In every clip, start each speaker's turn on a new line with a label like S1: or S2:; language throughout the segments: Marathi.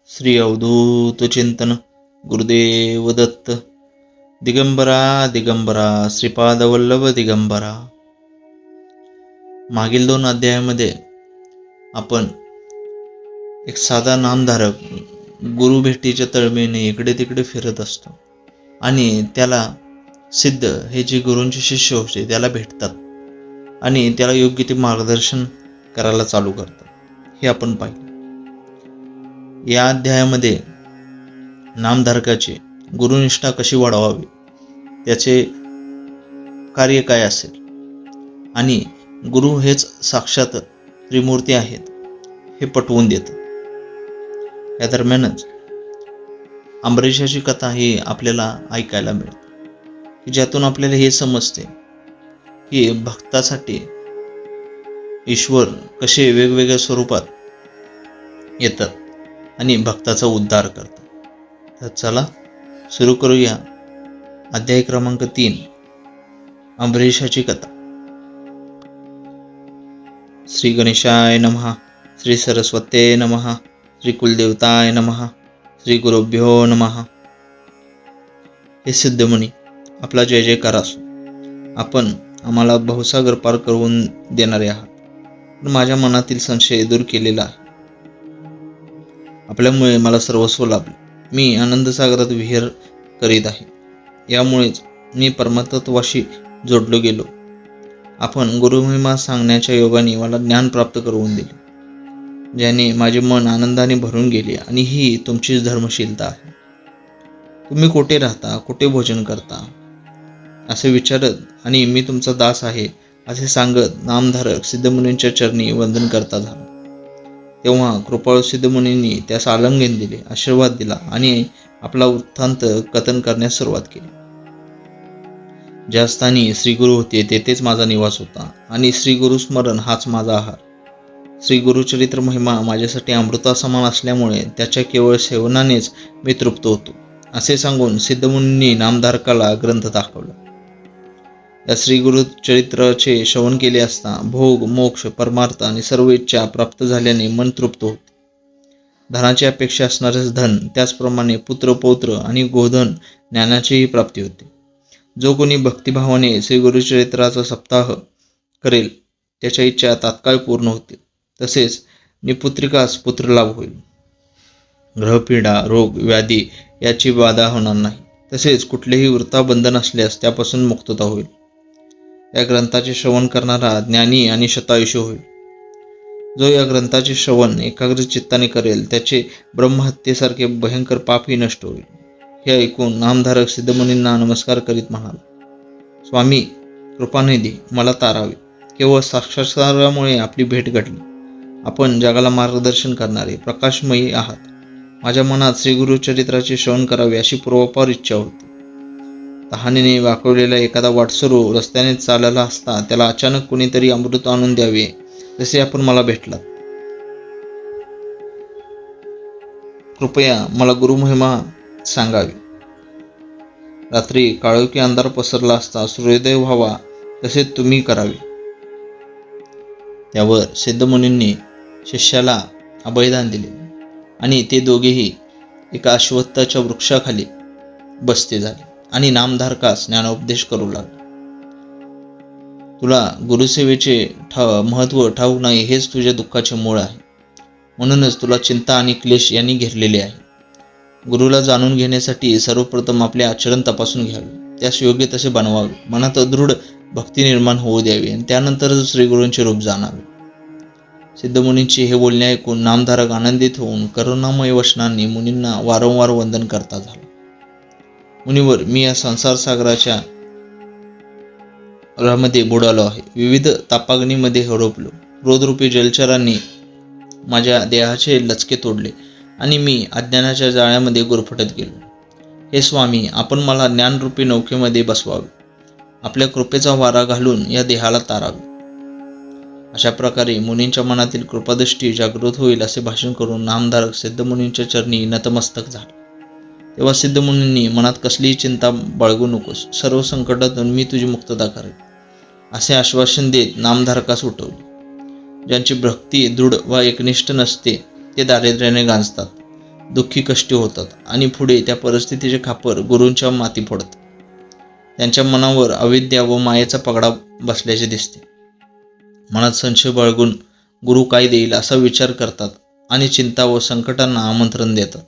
S1: श्री अवधूत चिंतन गुरुदेव दत्त. दिगंबरा दिगंबरा श्रीपाद वल्लभ दिगंबरा. मागील 2 अध्यायामध्ये आपण एक साधा नामधारक गुरु भेटीच्या तळमळीने इकडे तिकडे फिरत असतो आणि त्याला सिद्ध हे जे गुरूंचे शिष्य होते त्याला भेटतात आणि त्याला योग्य ते मार्गदर्शन करायला चालू करतात. हे आपण पाहिलं. या अध्यायामध्ये नामधारकाची गुरुनिष्ठा कशी वाढवावी, त्याचे कार्य काय असेल आणि गुरु हेच साक्षात त्रिमूर्ती आहेत हे पटवून देतं. या दरम्यानच अंबरीशाची कथा ही आपल्याला ऐकायला मिळते की ज्यातून आपल्याला हे समजते की भक्तासाठी ईश्वर कसे वेगवेगळ्या स्वरूपात येतात आणि भक्ताचा उद्धार करतात. तर चला सुरू करूया अध्याय क्रमांक 3, अंबरीशाची कथा. श्री गणेशाय नमः, श्री सरस्वते नमः, श्री कुलदेवताय नमः, श्री गुरुभ्यो नमः. हे सिद्धमुनी, आपला जय जयकार असो. आपण आम्हाला भवसागर पार करून देणारे आहात. पण माझ्या मनातील संशय दूर केलेला आहे. आपल्यामुळे मला सर्वस्व लाभले. मी आनंदसागरात विहार करीत आहे. यामुळेच मी परमतत्वाशी जोडलो गेलो. आपण गुरुमहिमा सांगण्याच्या योगाने मला ज्ञान प्राप्त करून दिले, ज्याने माझे मन आनंदाने भरून गेले. आणि ही तुमचीच धर्मशीलता आहे. तुम्ही कुठे राहता, कुठे भोजन करता असे विचारत आणि मी तुमचा दास आहे असे सांगत नामधारक सिद्धमुनींच्या चरणी वंदन करता झाला. तेव्हा कृपाळू सिद्धमुनींनी त्यास आलिंगन दिले, आशीर्वाद दिला आणि आपला वृत्तांत कथन करण्यास सुरुवात केली. ज्या स्थानी श्रीगुरु होते तेथेच माझा निवास होता आणि श्री गुरु स्मरण हाच माझा आहार. श्री गुरुचरित्र महिमा माझ्यासाठी अमृता समान असल्यामुळे त्याच्या केवळ सेवनानेच मी तृप्त होतो असे सांगून सिद्धमुनींनी नामधारकाला ग्रंथ दाखवला. या श्री गुरुचरित्राचे श्रवण केले असता भोग, मोक्ष, परमार्थ आणि सर्व इच्छा प्राप्त झाल्याने मन तृप्त होते. धनाची अपेक्षा असणारेच धन, त्याचप्रमाणे पुत्र, पौत्र आणि गोधन ज्ञानाचीही प्राप्ती होते. जो कोणी भक्तिभावाने श्री गुरुचरित्राचा सप्ताह करेल त्याच्या इच्छा तात्काळ पूर्ण होतील. तसेच निपुत्रिकास पुत्रलाभ होईल. ग्रहपीडा, रोग, व्याधी याची बाधा होणार नाही. तसेच कुठलेही वृत्ताबंधन असल्यास त्यापासून मुक्तता होईल. या ग्रंथाचे श्रवण करणारा ज्ञानी आणि शतायुषी होईल. जो या ग्रंथाचे श्रवण एकाग्र चित्ताने करेल त्याचे ब्रह्महत्येसारखे भयंकर पापही नष्ट होईल. हे ऐकून नामधारक सिद्धमुनींना नमस्कार करीत म्हणाला, स्वामी कृपानिधी, मला तारावे. केवळ साक्षात्कारामुळे आपली भेट घडली. आपण जगाला मार्गदर्शन करणारे प्रकाशमयी आहात. माझ्या मनात श्री गुरुचरित्राचे श्रवण करावे अशी पूर्वापार इच्छा होती. तहानेने वाकवलेला एखादा वाटसरू रस्त्याने चालला असता त्याला अचानक कुणीतरी अमृत आणून द्यावे, जसे आपण मला भेटलात. कृपया मला गुरुमहिमा सांगावी. रात्री काळोखी अंधार पसरला असता सूर्योदय व्हावा तसे तुम्ही करावे. त्यावर सिद्धमुनींनी शिष्याला अभयदान दिले आणि ते दोघेही एका अश्वत्थाच्या वृक्षाखाली बसते झाले आणि नामधारकास ज्ञानोपदेश करू लागले. तुला गुरुसेवेचे महत्त्व ठाऊक नाही, हेच तुझ्या दुःखाचे मूळ आहे. म्हणूनच तुला चिंता आणि क्लेश यांनी घेरलेले आहे. गुरुला जाणून घेण्यासाठी सर्वप्रथम आपले आचरण तपासून घ्यावे, त्यास योग्य तसे बनवावे, मनात दृढ भक्ती निर्माण होऊ द्यावी आणि त्यानंतरच श्रीगुरूंचे रूप जाणावे. सिद्धमुनींची हे बोलणे ऐकून नामधारक आनंदित होऊन करुणामय वचनांनी मुनींना वारंवार वंदन करता झाला. मुनिवर, मी या संसार सागराच्या मध्ये बुडालो आहे. विविध तापाग्नीमध्ये हरपलो. क्रोधरूपी जलचरांनी माझ्या देहाचे लचके तोडले आणि मी अज्ञानाच्या जाळ्यामध्ये गुरफटत गेलो. हे स्वामी, आपण मला ज्ञानरूपी नौकेमध्ये बसवावे, आपल्या कृपेचा वारा घालून या देहाला तारावे. अशा प्रकारे मुनींच्या मनातील कृपादृष्टी जागृत होईल असे भाषण करून नामधारक सिद्धमुनींच्या चरणी नतमस्तक झाले. तेव्हा सिद्धमुनींनी मनात कसलीही चिंता बाळगू नकोस, सर्व संकटातून मी तुझी मुक्तता करेन असे आश्वासन देत नामधारकास उठवले. ज्यांची भक्ती दृढ व एकनिष्ठ नसते ते दारिद्र्याने गांजतात. दुःखी कष्टी होतात आणि पुढे त्या परिस्थितीचे खापर गुरूंच्या माती फोडतात. त्यांच्या मनावर अविद्या व मायेचा पगडा बसल्याचे दिसते. मनात संशय बाळगून गुरु काय देईल असा विचार करतात आणि चिंता व संकटांना आमंत्रण देतात.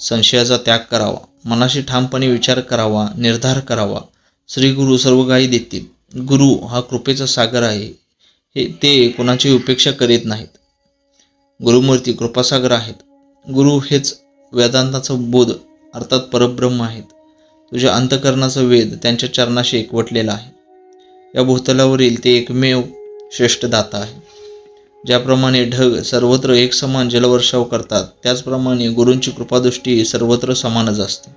S1: संशयाचा त्याग करावा, मनाशी ठामपणे विचार करावा, निर्धार करावा. श्री गुरु सर्व काही देतील. गुरु हा कृपेचा सागर आहे. ते कोणाची उपेक्षा करीत नाहीत. गुरुमूर्ती कृपासागर आहेत. गुरु हेच वेदांताचा बोध अर्थात परब्रह्म आहेत. तुझ्या अंतःकरणाचा वेद त्यांच्या चरणाशी एकवटलेला आहे. या भूतलावरील ते एकमेव श्रेष्ठ दाता आहे. ज्याप्रमाणे ढग सर्वत्र एक समान जलवर्षाव करतात, त्याचप्रमाणे गुरूंची कृपादृष्टी सर्वत्र समानच असते.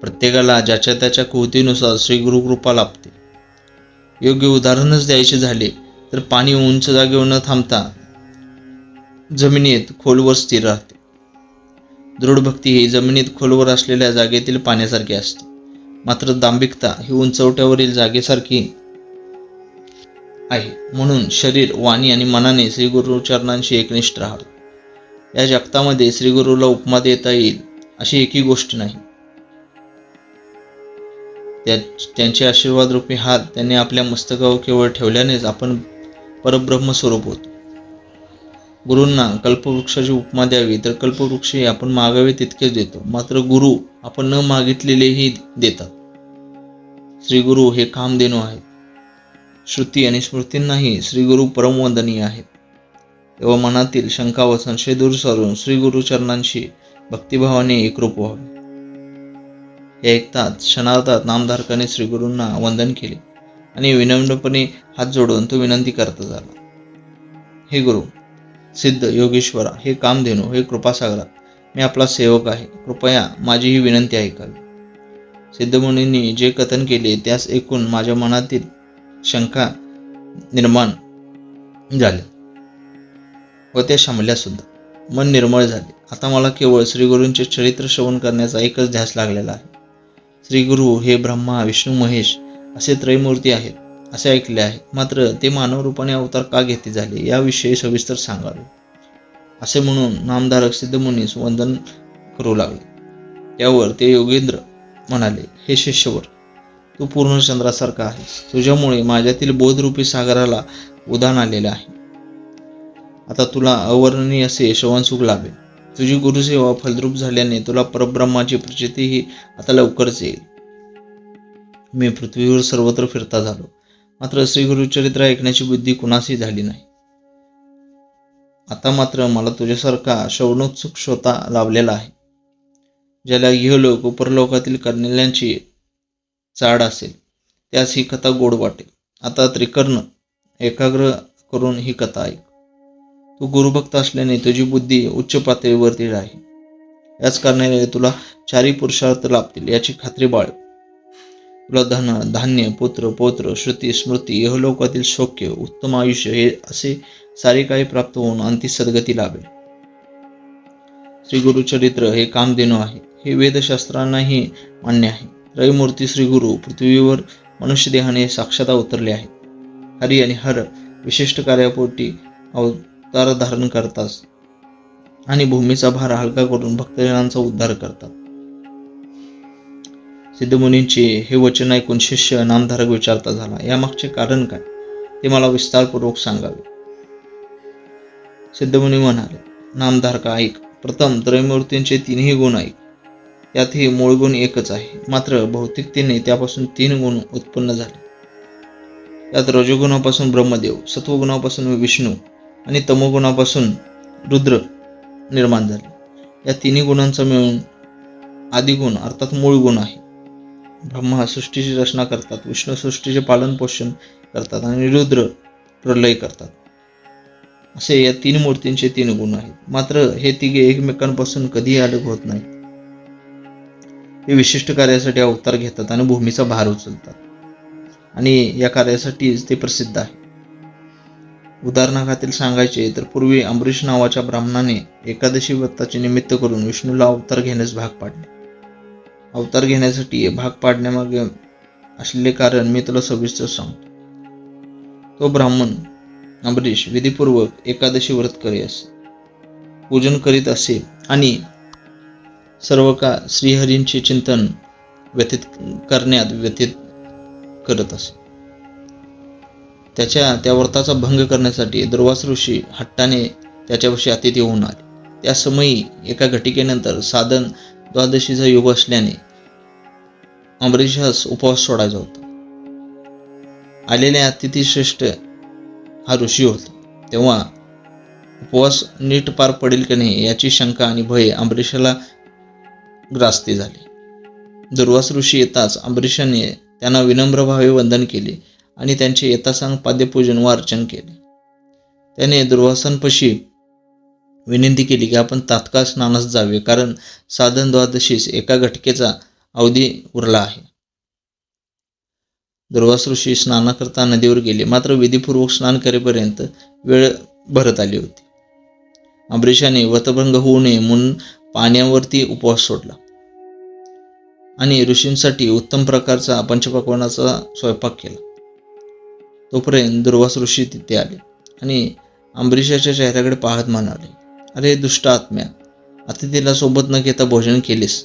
S1: प्रत्येकाला ज्याच्या त्याच्या कुवतीनुसार श्री गुरुकृपा लाभते. योग्य उदाहरणच द्यायचे झाले तर पाणी उंच जागेवर न थांबता जमिनीत खोलवर स्थिर राहते. दृढ भक्ती ही जमिनीत खोलवर असलेल्या जागेतील पाण्यासारखी असते. मात्र दांभिकता ही उंचवट्यावरील जागेसारखी आहे. म्हणून शरीर, वाणी आणि मनाने श्री गुरुचरणांशी एकनिष्ठ राहावे. या जगतामध्ये श्री गुरुला उपमा देता येईल अशी एकही गोष्ट नाही. त्यांचे आशीर्वाद रूपी हात त्यांनी आपल्या मस्तकावर केवळ ठेवल्यानेच आपण परब्रह्म स्वरूप होतो. गुरूंना कल्पवृक्षाची उपमा द्यावी तर कल्पवृक्षही आपण मागावे तितकेच देतो. मात्र गुरु आपण न मागितलेलेही देतात. श्री गुरु हे कामधेनू आहेत. श्रुती आणि स्मृतींनाही श्री गुरु परमवंदनीय आहेत. तेव्हा मनातील शंका व संशय दूर सारून श्री गुरुचरणांशी भक्तिभावाने एकरूप व्हावे. हे ऐकताच क्षणार्धात नामधारकाने श्री गुरूंना वंदन केले आणि विनम्रपणे हात जोडून तो विनंती करता झाला. हे गुरु, सिद्ध, योगेश्वरा, हे कामधेनू, हे कृपासागरा, मी आपला सेवक आहे. कृपया माझी ही विनंती ऐकावी. सिद्धमुनींनी जे कथन केले त्यास ऐकून माझ्या मनातील शंका निर्माण झाल्या व त्या शमल्या सुद्धा. मन निर्मळ झाले. आता मला केवळ श्रीगुरूंचे चरित्र श्रवण करण्याचा एकच ध्यास लागलेला आहे. श्री गुरु हे ब्रह्मा, विष्णू, महेश असे त्रयमूर्ती आहेत असे ऐकले आहे. मात्र ते मानव रूपाने अवतार का घेते झाले याविषयी सविस्तर सांगावे असे म्हणून नामधारक सिद्धमुनीस वंदन करू लागले. त्यावर ते योगेंद्र म्हणाले, हे शिष्यवर, तू पूर्ण चंद्रासारखा आहेस. तुझ्यामुळे माझ्यातील बोधरूपी सागराला उधाण आलेले आहे. आता तुला अवर्णनीय असे श्रवणसुख लाभेल. तुझी गुरुसेवा फलद्रूप झाल्याने तुला परब्रह्माची प्रचितीही आता लवकरच येईल. मी पृथ्वीवर सर्वत्र फिरता झालो, मात्र श्री गुरुचरित्र ऐकण्याची बुद्धी कुणासही झाली नाही. आता मात्र मला तुझ्यासारखा श्रवणोत्सुक श्रोता लाभलेला आहे. ज्याला इहलोक उपरलोकातील कल्याणाची चाड असेल त्यास ही कथा गोड वाटेल. आता त्रिकर्ण एकाग्र करून ही कथा ऐक. तू गुरुभक्त असल्याने तुझी बुद्धी उच्च पातळीवरती आहे. याच कारणाने तुला चारी पुरुषार्थ लाभतील याची खात्री बाळ. तुला धन, धान्य, पुत्र, पौत्र, श्रुती, स्मृती, इहलोकातील सौख्य, उत्तम आयुष्य हे असे सारे काही प्राप्त होऊन अंती सद्गती लाभेल. श्री गुरुचरित्र हे कामधेनू आहे. हे वेदशास्त्रांनाही मान्य आहे. त्रयमूर्ती श्री गुरु पृथ्वीवर मनुष्यदेहाने साक्षात उतरले आहेत. हरी आणि हर विशिष्ट कार्यापोटी अवतार धारण करतात आणि भूमीचा भार हलका करून भक्तजनांचा उद्धार करतात. सिद्धमुनींचे हे वचन ऐकून शिष्य नामधारक विचारता झाला, यामागचे कारण काय ते मला विस्तारपूर्वक सांगावे. सिद्धमुनी म्हणाले, नामधारका ऐक. प्रथम त्रयमूर्तींचे तीनही गुण ऐक. यातही मूळ गुण एकच आहे, मात्र भौतिकतेने त्यापासून 3 गुण उत्पन्न झाले. त्यात रजोगुणापासून ब्रह्मदेव, सत्वगुणापासून विष्णू आणि तमोगुणापासून रुद्र निर्माण झाले. या 3 गुणांचा मिळून आदिगुण अर्थात मूळ गुण आहे. ब्रह्मा सृष्टीची रचना करतात, विष्णू सृष्टीचे पालन पोषण करतात आणि रुद्र प्रलय करतात. असे या 3 मूर्तींचे 3 गुण आहेत. मात्र हे तिघे एकमेकांपासून कधीही अलग होत नाहीत. ते विशिष्ट कार्यासाठी अवतार घेतात आणि भूमीचा भार उचलतात आणि या कार्यासाठीच ते प्रसिद्ध आहे. उदाहरणाखातील सांगायचे तर पूर्वी अंबरीश नावाच्या ब्राह्मणाने एकादशी व्रताचे निमित्त करून विष्णूला अवतार घेण्यास भाग पाडले. अवतार घेण्यासाठी भाग पाडण्यामागे असलेले कारण मी तुला सविस्तर सांगतो. तो ब्राह्मण अंबरीश विधीपूर्वक एकादशी व्रत करे असे. पूजन करीत असे आणि सर्व काळ श्रीहरींचे चिंतन व्यतीत करत असे. त्या व्रताचा भंग करण्यासाठी दुर्वास ऋषी हट्टाने त्याच्यापाशी अतिथी होऊन आले. त्या समयी एका घटिकेनंतर साधन द्वादशीचा योग असल्याने अंबरीशास उपवास सोडायचा होता. आलेल्या अतिथी श्रेष्ठ हा ऋषी होता. तेव्हा उपवास नीट पार पडेल की नाही याची शंका आणि भय अंबरीशाला ग्रासती झाली. दुर्वास ऋषी येताच अंबरीशाने त्यांना विनम्र भावे वंदन केले आणि त्यांचे यथासांग पाद्यपूजन व अर्चन केले. त्याने दुर्वासांपाशी विनंती केली की आपण तात्काळ स्नानास जावे, कारण साधन द्वादशीस एका घटकेचा अवधी उरला आहे. दुर्वास ऋषी स्नानाकरता नदीवर गेले, मात्र विधीपूर्वक स्नान करेपर्यंत वेळ भरत आली होती. अंबरीशाने व्रतभंग होऊ नये म्हणून पाण्यावरती उपवास सोडला आणि ऋषींसाठी उत्तम प्रकारचा पंचपक्वान्नाचा स्वयंपाक केला. तोपर्यंत दुर्वास ऋषी तिथे आले आणि अंबरीशाच्या चेहऱ्याकडे पाहत म्हणाले, अरे दुष्ट आत्म्या, अतिथीला सोबत न घेता भोजन केलेस.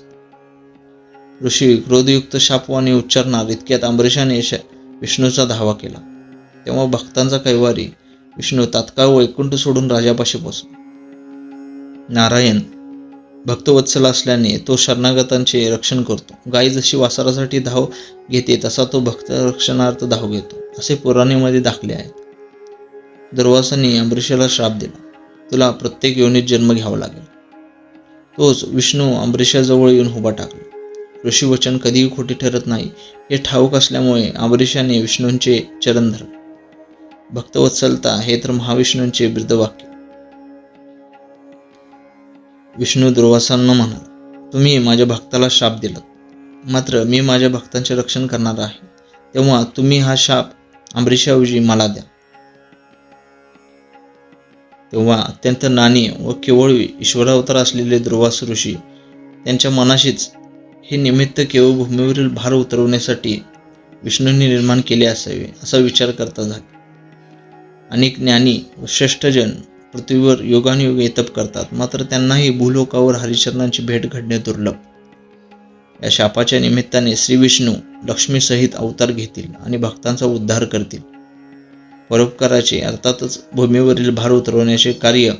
S1: ऋषी क्रोधयुक्त शापवाणी उच्चारणार इतक्यात अंबरीशाने विष्णूचा धावा केला. तेव्हा भक्तांचा कैवारी विष्णू तात्काळ वैकुंठ सोडून राजापाशी पोचला. नारायण भक्तवत्सल असल्याने तो शरणागतांचे रक्षण करतो. गाय जशी वासरासाठी धाव घेते तसा तो भक्त रक्षणार्थ धाव घेतो, असे पुराणेमध्ये दाखले आहेत. दुर्वासांनी अंबरीशाला श्राप दिला, तुला प्रत्येक योनीत जन्म घ्यावा लागेल. तोच विष्णू अंबरीशाजवळ येऊन उभा टाकला. ऋषी वचन कधीही खोटे ठरत नाही हे ठाऊक असल्यामुळे अंबरीशाने विष्णूंचे चरण धरले. भक्तवत्सलता हे तर महाविष्णूंचे ब्रीदवाक्य. विष्णू दुर्वासांना म्हणाला, तुम्ही माझ्या भक्ताला शाप दिलात, मात्र मी माझ्या भक्तांचे रक्षण करणार आहे. तेव्हा तुम्ही हा शाप अंबरीशाऐवजी मला द्या. तेव्हा अत्यंत नानी व केवळ ईश्वरावतार असलेले दुर्वास ऋषी त्यांच्या मनाशीच हे निमित्त केवळ भूमीवरील भार उतरवण्यासाठी विष्णूंनी निर्माण केले असावे असा विचार करता झाले. अनेक ज्ञानी व श्रेष्ठजन पृथ्वीवर योगानुयोगे तप करतात, मात्र त्यांनाही भूलोकावर हरिचरणांची भेट घडणे दुर्लभ. या शापाच्या निमित्ताने श्री विष्णू लक्ष्मीसहित अवतार घेतील आणि भक्तांचा उद्धार करतील. परोपकाराचे अर्थातच भूमीवरील भार उतरवण्याचे कार्य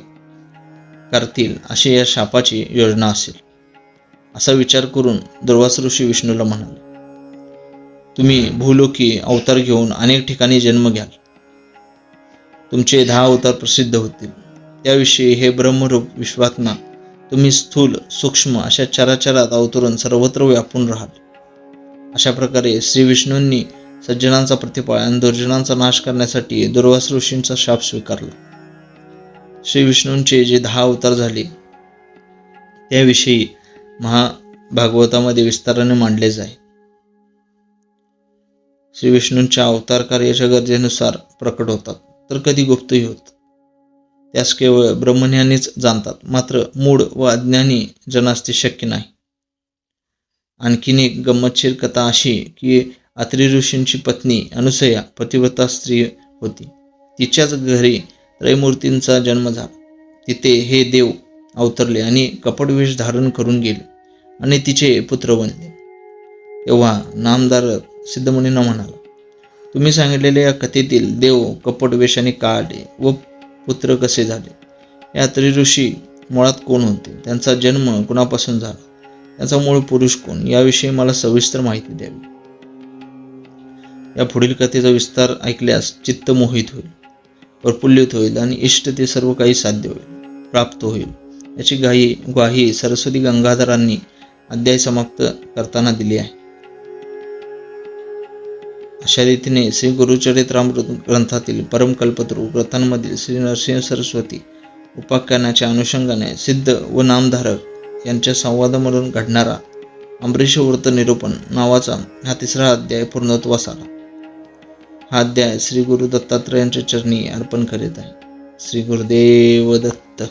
S1: करतील अशी या शापाची योजना असेल. असा विचार करून दुर्वास ऋषी विष्णूला म्हणाले, तुम्ही भूलोकी अवतार घेऊन अनेक ठिकाणी जन्म घ्याल. तुमचे 10 अवतार प्रसिद्ध होतील. त्याविषयी हे ब्रह्मरूप विश्वात्मा तुम्ही स्थूल सूक्ष्म अशा चराचरात अवतरून सर्वत्र व्यापून राहाल. अशा प्रकारे श्री विष्णूंनी सज्जनांचा प्रतिपाळ आणि दुर्जनांचा नाश करण्यासाठी दुर्वास ऋषींचा शाप स्वीकारला. श्री विष्णूंचे जे 10 अवतार झाले त्याविषयी महाभागवतामध्ये विस्ताराने मांडले जाईल. श्री विष्णूंच्या अवतार कार्याच्या गरजेनुसार प्रकट होतात, तर कधी गुप्तही होत. त्यास केवळ ब्रह्मज्ञानीच जाणतात, मात्र मूढ व अज्ञानी जनास ते शक्य नाही. आणखीन एक गंमतशीर कथा अशी की अत्री ऋषींची पत्नी अनुसया पतिव्रता स्त्री होती. तिच्याच घरी त्रयमूर्तींचा जन्म झाला. तिथे हे देव अवतरले आणि कपटवेश धारण करून गेले आणि तिचे पुत्र बनले. तेव्हा नामधारक सिद्धमुनींना म्हणाला, तुम्ही सांगितलेल्या या कथेतील देव कपटवेशाने का आले व पुत्र कसे झाले? या अत्री ऋषी मुळात कोण होते? त्यांचा जन्म कुणापासून झाला? त्याचा मूळ पुरुष कोण? याविषयी मला सविस्तर माहिती द्यावी. या पुढील कथेचा विस्तार ऐकल्यास चित्त मोहित होईल, प्रफुल्लित होईल आणि इष्ट ते सर्व काही साध्य होईल, प्राप्त होईल. याची ग्वाही सरस्वती गंगाधरांनी अध्याय समाप्त करताना दिली आहे. अशा रीतीने श्री गुरुचरित्रामृत ग्रंथातील परमकल्पतरू ग्रंथांमधील श्री नरसिंह सरस्वती उपाख्यानाच्या अनुषंगाने सिद्ध व नामधारक यांच्या संवादामधून घडणारा अंबरीश व्रत निरूपण नावाचा हा 3रा अध्याय पूर्णत्वास आला. हा अध्याय श्री गुरु दत्तात्रयांच्या चरणी अर्पण करीत आहे. श्री गुरुदेव दत्त.